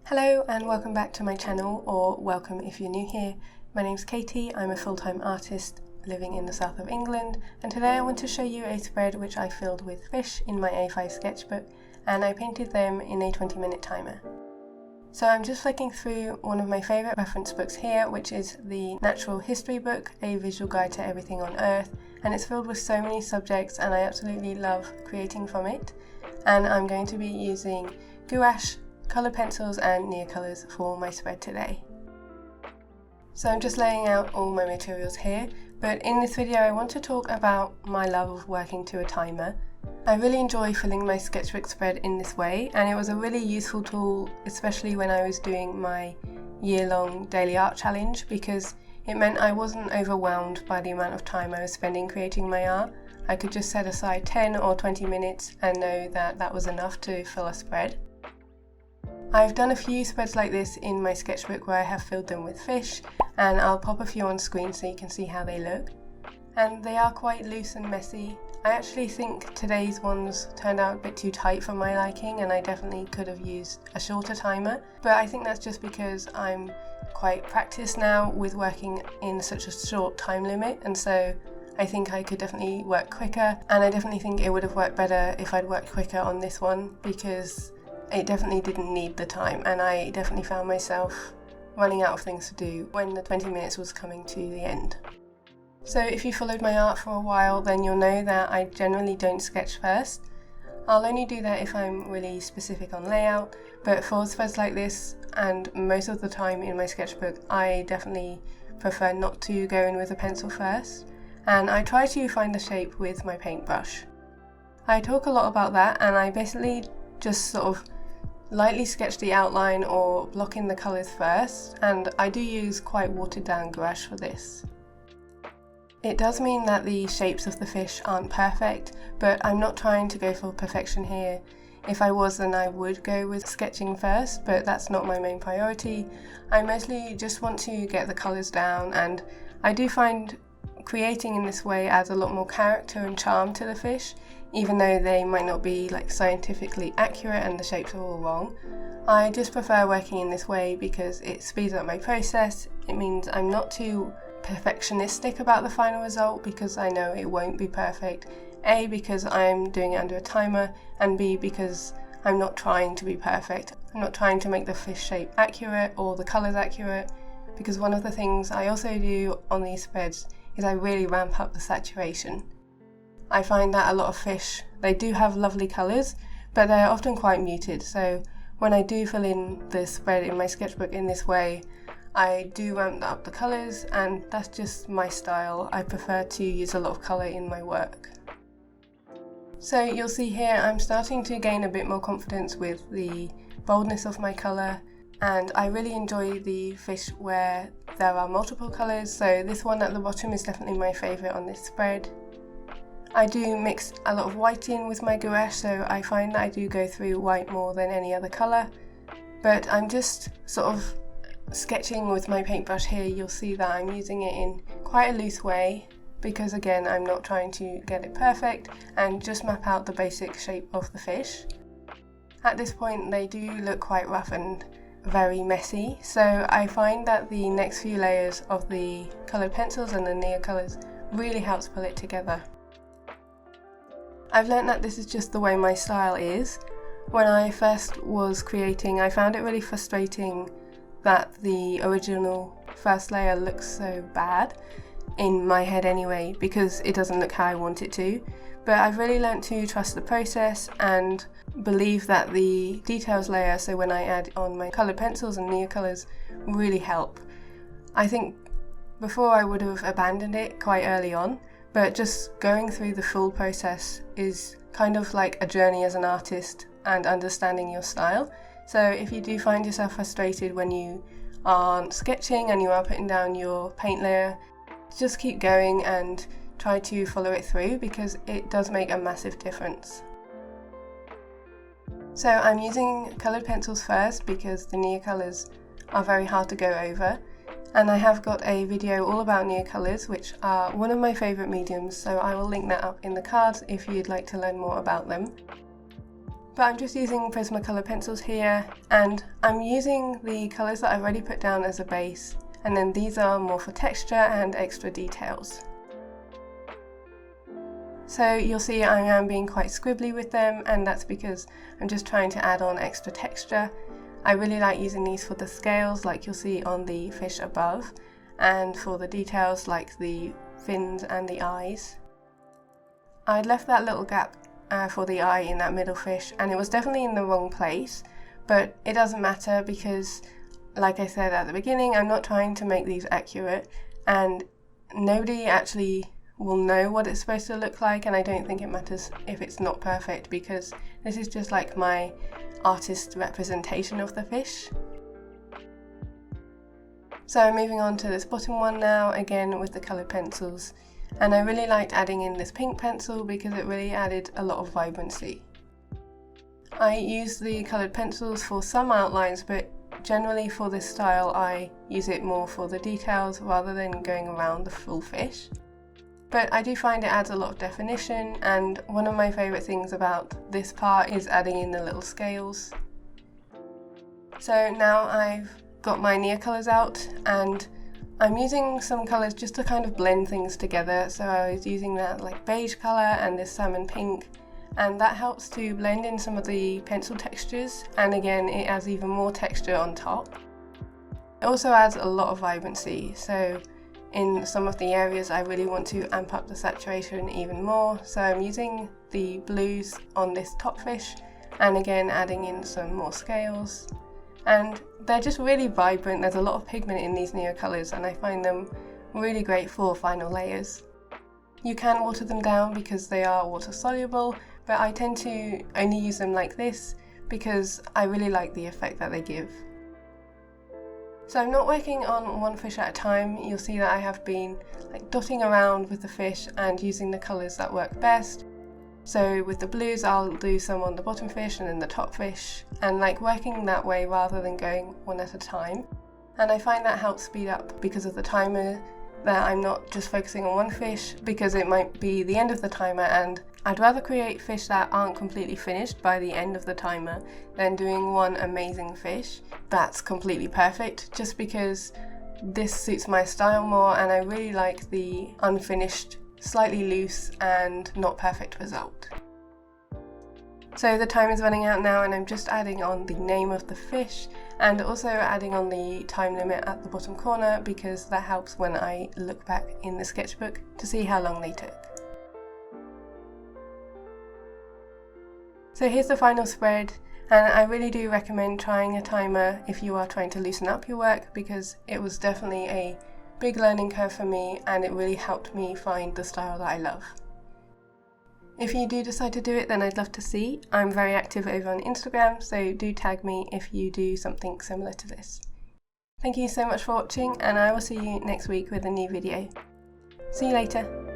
Hello and welcome back to my channel, or welcome if you're new here. My name's Katie, I'm a full-time artist living in the south of England, and today I want to show you a spread which I filled with fish in my A5 sketchbook, and I painted them in a 20-minute timer. So I'm just flicking through one of my favourite reference books here, which is the Natural History book, a visual guide to everything on Earth, and it's filled with so many subjects and I absolutely love creating from it. And I'm going to be using gouache, colour pencils and Neocolors for my spread today. So I'm just laying out all my materials here, but in this video I want to talk about my love of working to a timer. I really enjoy filling my sketchbook spread in this way, and it was a really useful tool, especially when I was doing my year-long daily art challenge, because it meant I wasn't overwhelmed by the amount of time I was spending creating my art. I could just set aside 10 or 20 minutes and know that that was enough to fill a spread. I've done a few spreads like this in my sketchbook where I have filled them with fish, and I'll pop a few on screen so you can see how they look. And they are quite loose and messy. I actually think today's ones turned out a bit too tight for my liking, and I definitely could have used a shorter timer, but I think that's just because I'm quite practiced now with working in such a short time limit, and so I think I could definitely work quicker, and I definitely think it would have worked better if I'd worked quicker on this one, because it definitely didn't need the time, and I definitely found myself running out of things to do when the 20 minutes was coming to the end. So if you followed my art for a while, then you'll know that I generally don't sketch first. I'll only do that if I'm really specific on layout, but for spreads like this, and most of the time in my sketchbook, I definitely prefer not to go in with a pencil first, and I try to find the shape with my paintbrush. I talk a lot about that, and I basically just sort of lightly sketch the outline or block in the colours first, and I do use quite watered down gouache for this. It does mean that the shapes of the fish aren't perfect, but I'm not trying to go for perfection here. If I was, then I would go with sketching first, but that's not my main priority. I mostly just want to get the colours down, and I do find creating in this way adds a lot more character and charm to the fish, even though they might not be like scientifically accurate and the shapes are all wrong. I just prefer working in this way because it speeds up my process. It means I'm not too perfectionistic about the final result because I know it won't be perfect. A, because I'm doing it under a timer, and B, because I'm not trying to be perfect. I'm not trying to make the fish shape accurate or the colours accurate, because one of the things I also do on these spreads is I really ramp up the saturation. I find that a lot of fish, they do have lovely colours, but they're often quite muted, so when I do fill in the spread in my sketchbook in this way, I do ramp up the colours, and that's just my style. I prefer to use a lot of colour in my work. So you'll see here I'm starting to gain a bit more confidence with the boldness of my colour, and I really enjoy the fish where there are multiple colours, so this one at the bottom is definitely my favourite on this spread. I do mix a lot of white in with my gouache, so I find that I do go through white more than any other colour, but I'm just sort of sketching with my paintbrush here. You'll see that I'm using it in quite a loose way, because again I'm not trying to get it perfect, and just map out the basic shape of the fish. At this point they do look quite rough and very messy, so I find that the next few layers of the coloured pencils and the Neocolors really helps pull it together. I've learnt that this is just the way my style is. When I first was creating, I found it really frustrating that the original first layer looks so bad, in my head anyway, because it doesn't look how I want it to. But I've really learnt to trust the process and believe that the details layer, so when I add on my coloured pencils and Neocolors, really help. I think before I would have abandoned it quite early on, but just going through the full process is kind of like a journey as an artist and understanding your style. So if you do find yourself frustrated when you aren't sketching and you are putting down your paint layer, just keep going and try to follow it through, because it does make a massive difference. So I'm using coloured pencils first because the Neocolors are very hard to go over, and I have got a video all about Neocolors, which are one of my favourite mediums, so I will link that up in the cards if you'd like to learn more about them. But I'm just using Prismacolour pencils here, and I'm using the colours that I've already put down as a base, and then these are more for texture and extra details. So you'll see I am being quite scribbly with them, and that's because I'm just trying to add on extra texture. I really like using these for the scales, like you'll see on the fish above, and for the details like the fins and the eyes. I'd left that little gap for the eye in that middle fish, and it was definitely in the wrong place, but it doesn't matter because, like I said at the beginning, I'm not trying to make these accurate, and nobody actually will know what it's supposed to look like, and I don't think it matters if it's not perfect because this is just like my artist representation of the fish. So I'm moving on to this bottom one now, again with the coloured pencils. And I really liked adding in this pink pencil because it really added a lot of vibrancy. I use the coloured pencils for some outlines, but generally for this style I use it more for the details rather than going around the full fish. But I do find it adds a lot of definition, and one of my favourite things about this part is adding in the little scales. So now I've got my near colours out, and I'm using some colours just to kind of blend things together. So I was using that like beige colour and this salmon pink, and that helps to blend in some of the pencil textures, and again it adds even more texture on top. It also adds a lot of vibrancy, so in some of the areas I really want to amp up the saturation even more, so I'm using the blues on this top fish and again adding in some more scales. And they're just really vibrant. There's a lot of pigment in these newer colours, and I find them really great for final layers. You can water them down because they are water soluble, but I tend to only use them like this because I really like the effect that they give. So I'm not working on one fish at a time. You'll see that I have been like dotting around with the fish and using the colours that work best. So with the blues I'll do some on the bottom fish and then the top fish, and like working that way rather than going one at a time. And I find that helps speed up because of the timer, that I'm not just focusing on one fish because it might be the end of the timer, and I'd rather create fish that aren't completely finished by the end of the timer than doing one amazing fish that's completely perfect, just because this suits my style more and I really like the unfinished, slightly loose and not perfect result. So the time is running out now, and I'm just adding on the name of the fish and also adding on the time limit at the bottom corner because that helps when I look back in the sketchbook to see how long they took. So here's the final spread, and I really do recommend trying a timer if you are trying to loosen up your work because it was definitely a big learning curve for me and it really helped me find the style that I love. If you do decide to do it, then I'd love to see. I'm very active over on Instagram, so do tag me if you do something similar to this. Thank you so much for watching, and I will see you next week with a new video. See you later.